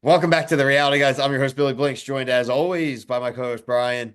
Welcome back to the reality, guys. I'm your host, Billy Blinks, joined as always by my co-host, Brian.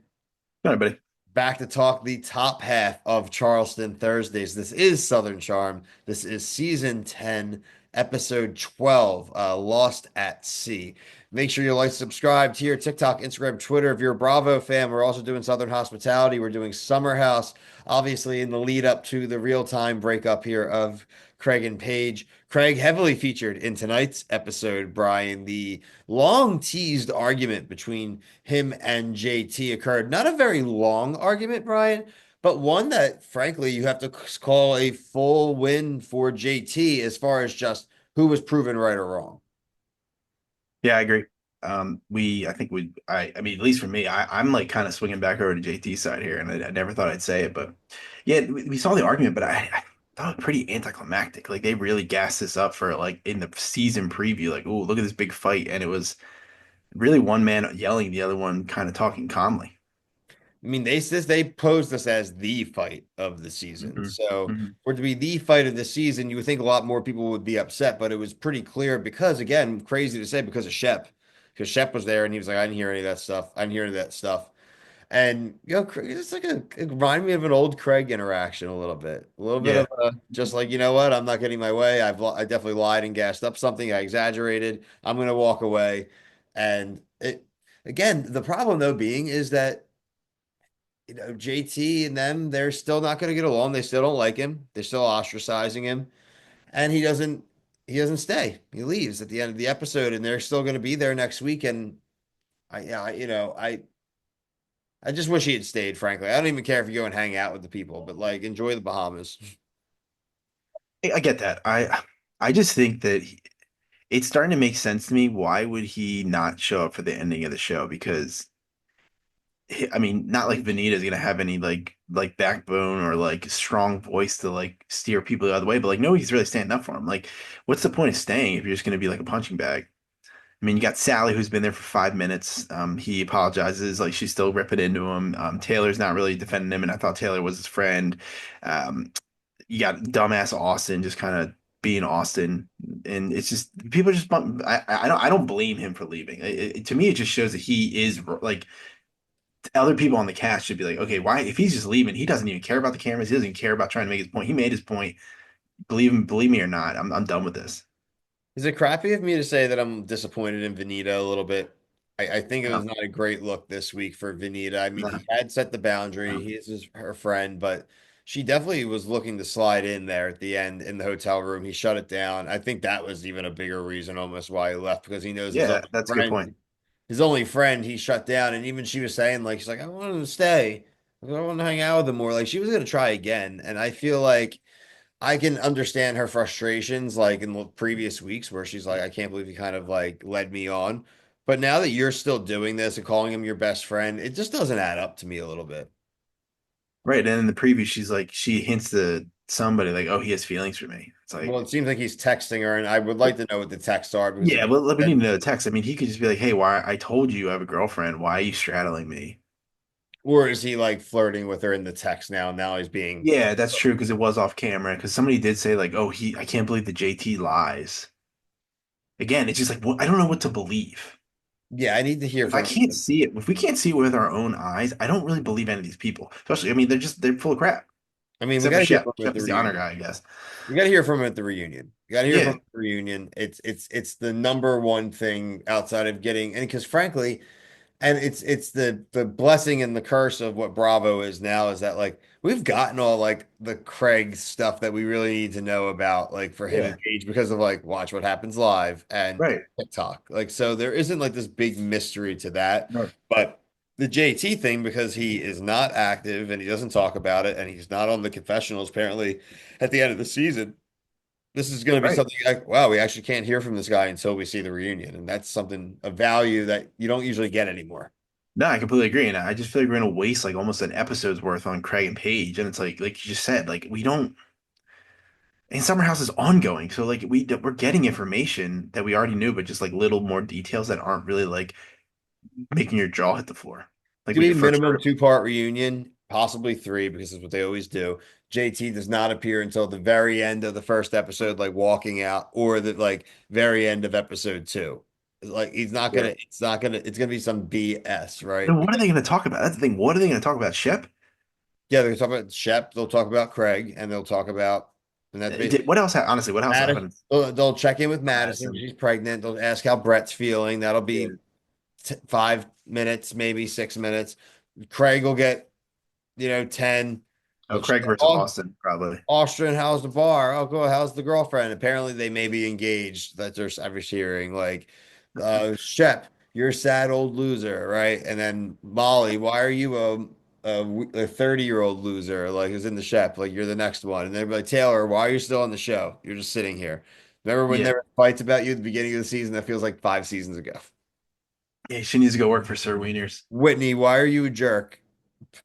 All right, buddy. Back to talk the top half of Charleston Thursdays. This is Southern Charm. This is season 10, episode 12, Lost at Sea. Make sure you like, subscribe to your TikTok, Instagram, Twitter. If you're a Bravo fan, we're also doing Southern Hospitality. We're doing Summer House, obviously in the lead up to the real-time breakup here of Craig and Paige. Craig heavily featured in tonight's episode, Brian. The long teased argument between him and JT occurred. Not a very long argument, Brian, but one that, frankly, you have to call a full win for JT as far as just who was proven right or wrong. Yeah, I agree. I think I mean, at least for me, I'm like kind of swinging back over to JT's side here, and I never thought I'd say it, but yeah, we saw the argument, but I thought it was pretty anticlimactic. Like they really gassed this up for like in the season preview, like, oh, look at this big fight, and it was really one man yelling, the other one kind of talking calmly. I mean, they posed this as the fight of the season. Hmm. So Hmm. for it to be the fight of the season, you would think a lot more people would be upset, but it was pretty clear because, again, crazy to say, because of Shep, because Shep was there and he was like, I didn't hear any of that stuff. I didn't hear any of that stuff. And it's like it reminded me of an old Craig interaction a little bit Yeah, of just like, you know what, I'm not getting my way. I definitely lied and gassed up something. I exaggerated. I'm gonna walk away. And it again, the problem though being is that JT and them, they're still not gonna get along. They still don't like him. They're still ostracizing him, and he doesn't stay. He leaves at the end of the episode, and they're still gonna be there next week. And I just wish he had stayed, frankly. I don't even care if you go and hang out with the people, but like enjoy the Bahamas. I get that. I just think that it's starting to make sense to me. Why would he not show up for the ending of the show? Because I mean, not like Vanita's gonna have any like backbone or like strong voice to like steer people the other way, but like nobody's really standing up for him. Like, what's the point of staying if you're just gonna be like a punching bag? I mean, you got Sally who's been there for 5 minutes. He apologizes, like she's still ripping into him. Taylor's not really defending him, and I thought Taylor was his friend. Um, you got dumbass Austin just kind of being Austin, and it's just people just I don't blame him for leaving. To me, it just shows that he is like other people on the cast should be like, okay, why if he's just leaving, he doesn't even care about the cameras, he doesn't care about trying to make his point. He made his point. Believe me or not, I'm done with this. Is it crappy of me to say that I'm disappointed in Venita a little bit? I think it was No, not a great look this week for Venita. I mean, no, he had set the boundary. no. He is her friend, but she definitely was looking to slide in there at the end in the hotel room. He shut it down. I think that was even a bigger reason almost why he left because he knows his Yeah, only that's a good point. friend, he shut down. And even she was saying, like, she's like, I want him to stay. I want to hang out with him more. Like, she was going to try again. And I feel like I can understand her frustrations, like in the previous weeks, where she's like, I can't believe you kind of like led me on. But now that you're still doing this and calling him your best friend, it just doesn't add up to me a little bit. Right, and in the preview, she's like, she hints to somebody like, "Oh, he has feelings for me." It's Well, like, it seems like he's texting her, and I would like to know what the texts are because if yeah, he well, we said, need to know the text. I mean, he could just be like, "Hey, why? I told you I have a girlfriend. Why are you straddling me?" or is he like flirting with her in the text now? Now he's being, Yeah, that's true because it was off camera. Because somebody did say like, "Oh, I can't believe the JT lies." Again, it's just like, I don't know what to believe. yeah, I need to hear If I from can't him. see it, if we can't see it with our own eyes, I don't really believe any of these people. Especially, I mean, they're full of crap. I mean, we Except got for to hear Shep. from him at Shep the is the honor reunion. guy, I guess. We got to hear from him at the reunion. You got to hear from Yeah, him at the reunion. It's the number one thing outside of getting, and because frankly, and it's the blessing and the curse of what Bravo is now is that like we've gotten all like the Craig stuff that we really need to know about like for him yeah, and Paige because of like Watch What Happens Live and right. TikTok. Like so there isn't like this big mystery to that. No. But the JT thing, because he is not active and he doesn't talk about it and he's not on the confessionals apparently at the end of the season, this is going to be Right. something like, wow, we actually can't hear from this guy until we see the reunion. And that's something of value that you don't usually get anymore. No, I completely agree. And I just feel like we're gonna waste like almost an episode's worth on Craig and Paige. And it's like you just said, like we don't and Summer House is ongoing. So like we're getting information that we already knew, but just like little more details that aren't really like making your jaw hit the floor. Like To when be you first minimum heard. two-part reunion, possibly three, because it's what they always do. JT does not appear until the very end of the first episode, like walking out, or the like very end of episode two. Like Yeah. it's gonna be some BS, right? Then what are they going to talk about? That's the thing. What are they going to talk about? Shep? Yeah, they're gonna talk about Shep, they'll talk about Craig, and they'll talk about, and that's basically What else? Honestly, what else Madison. happened? They'll check in with Madison. Madison. She's pregnant. They'll ask how Brett's feeling. That'll Yeah. be t 5 minutes, maybe 6 minutes. Craig will get, 10. Oh, They'll check, Craig versus oh, Austin, probably. Austrian, how's the bar? Oh, cool. How's the girlfriend? Apparently, they may be engaged. That there's every hearing. Like, Shep, you're a sad old loser, right? And then Molly, why are you a 30-year-old loser? Like, who's in the Shep? Like, you're the next one. And they're like, Taylor, why are you still on the show? You're just sitting here. Remember when Yeah. there were fights about you at the beginning of the season? That feels like 5 seasons ago. Yeah, she needs to go work for Sir Wieners. Whitney, why are you a jerk?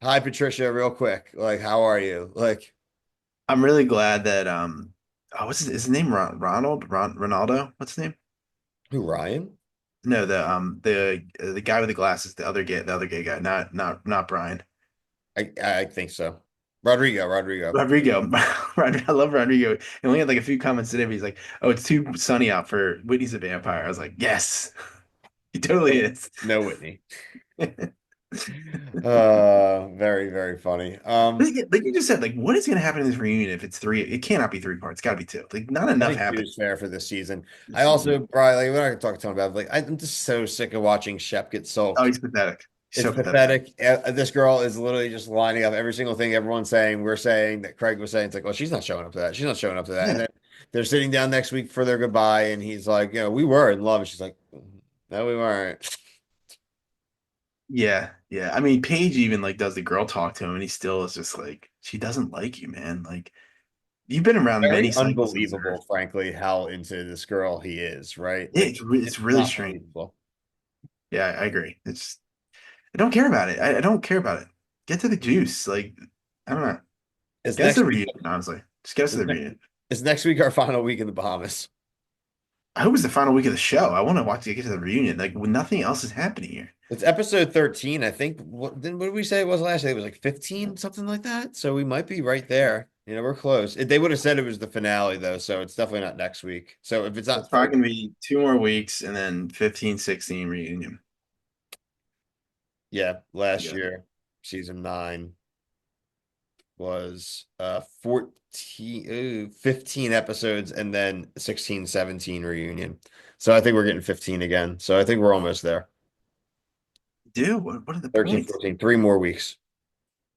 Hi, Patricia, real quick. Like, how are you? Like, I'm really glad that what's his name? Ronaldo? What's his name? who, Ryan? No, the guy with the glasses, the other gay guy, not Brian. I think so. Rodrigo. Rodrigo. I love Rodrigo. He only had like a few comments today, but he's like, "Oh, it's too sunny out for Whitney's a vampire." I was like, "Yes, he totally is." No Whitney. Very, very funny. Like you just said, like, what is going to happen in this reunion if it's three? It cannot be three parts. It's got to be two. Like, not I enough think two happened is fair for this season. this I season. also, Brian, like, we're not gonna talk a ton about it. Like, I'm just so sick of watching Shep get Oh, sulked. he's pathetic. He's It's so pathetic. pathetic. This girl is literally just lining up every single thing everyone's saying. We're saying that Craig was saying. It's like, well, she's not showing up to that. She's not showing up to that. And Yeah, then they're sitting down next week for their goodbye, and he's like, we were in love. And she's like, no, we weren't. yeah. I mean, Paige even like does the girl talk to him, and he still is just like, she doesn't like you, man. Like, you've been around Very many cycles since her. unbelievable, frankly, how into this girl he is, right? Yeah, Like, it's it's really not strange. believable. Yeah, I agree. I don't care about it. I don't care about it. Get to the juice. Like, I don't know. Is Get us the next week reunion, honestly. Just get us to is, the ne reunion. is next week our final week in the Bahamas? I hope it's the final week of the show. I want to watch it get to the reunion. Like, when nothing else is happening here. It's episode 13. I think what did we say it was last? Day? It was like 15, something like that. So we might be right there. We're close. They would have said it was the finale though, so it's definitely not next week. So if it's So it's not probably 13, going to be 2 more weeks and then 15, 16 reunion. yeah, last Yeah. year, season 9 was 15 episodes and then 16, 17 reunion. So I think we're getting 15 again. So I think we're almost there. Dude, what are the 13, points? 14, 3 more weeks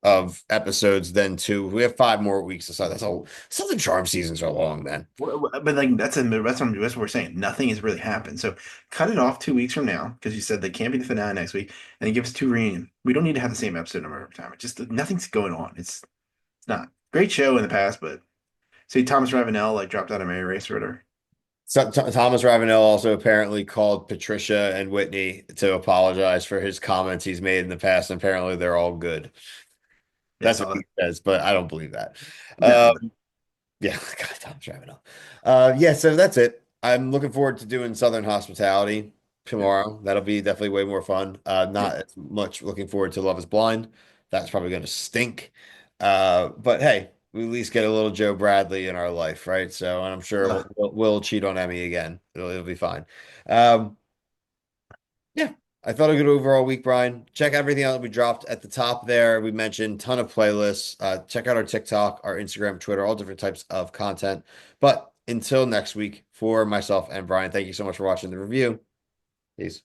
of episodes, then two. We have 5 more weeks to start. That's all. Southern Charm seasons are long, man. But like that's what we're saying. Nothing has really happened. So cut it off 2 weeks from now because you said they can't be the finale next week, and then give us two reunion. We don't need to have the same episode number every time. It just nothing's going on. It's not great show in the past, but say Thomas Ravenel like dropped out of Mary Race or whatever. So, Thomas Ravenel also apparently called Patricia and Whitney to apologize for his comments he's made in the past, and apparently they're all good. Yeah, I That's what saw he that. says, but I don't believe that. No, Yeah, God, Tom's driving off. Yeah, so that's it. I'm looking forward to doing Southern Hospitality yeah, tomorrow. That'll be definitely way more fun. yeah. Not as much looking forward to Love is Blind. That's probably going to stink. But hey, we at least get a little Joe Bradley in our life, right? So, and I'm sure Ugh. we'll cheat on Emmy again. It'll be fine. Um, yeah, I thought a good overall week, Brian. Check everything out that we dropped at the top there. We mentioned ton of playlists. Check out our TikTok, our Instagram, Twitter, all different types of content. But until next week, for myself and Brian, thank you so much for watching the review. Peace.